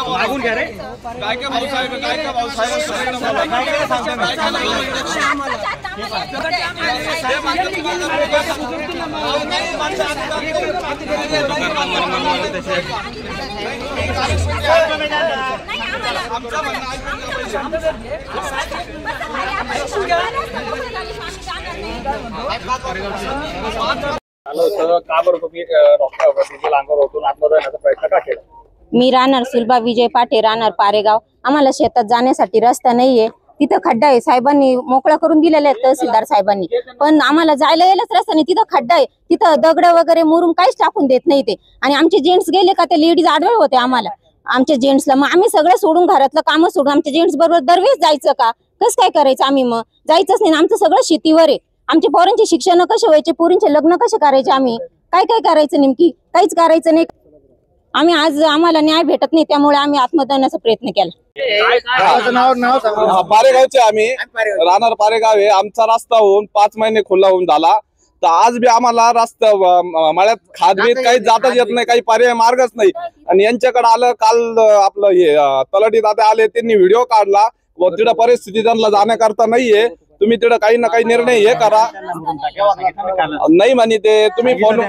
मागून घ्या रे काय काय भाऊसाहेब मी राहणार सुलभा विजय पाटे, राहणार पारेगाव। आम्हाला शेतात जाण्यासाठी रस्ता नाहीये, तिथं खड्डा आहे। साहेबांनी मोकळा करून दिलेला आहे, तहसीलदार साहेबांनी, पण आम्हाला जायला यायलाच रस्ता नाही। तिथं खड्डा आहे, तिथं दगड वगैरे मुरुम काहीच टाकून देत नाही ते। आणि आमचे जेंट्स गेले का ते लेडीज आडवे होते आम्हाला, आमच्या जेंट्सला। मग आम्ही सगळं सोडून, घरातलं काम सोडून आमच्या जेंट्स बरोबर दरवेळेस जायचं का? कसं काय करायचं आम्ही? मग जायचंच नाही। आमचं सगळं शेतीवर आहे। आमच्या पोरांचे शिक्षण कसे व्हायचे, पोरींचे लग्न कसे करायचे? आम्ही काय काय करायचं? नेमकी काहीच करायचं नाही। आम्ही आज आम्हाला न्याय भेटत नाही, त्यामुळे आम्ही आत्मदहनाचा प्रयत्न केला। पारेगावचे आम्ही राहणार पारेगाव आहे। आमचा रस्ता होऊन 5 महिने खुला होऊन झाला, तर आज बी आम्हाला रस्ता मळ्यात खादबीत काही जाताच येत नाही, काही पर्याय मार्गच नाही। आणि यांच्याकडे आलं काल आपलं हे तलाठी दादा आले, त्यांनी व्हिडिओ काढला व तिथं परिस्थिती त्यांना जाण्याकरता नाहीये। तुम्ही तिथं काही ना काही निर्णय हे करा, नाही म्हणे ते तुम्ही फोन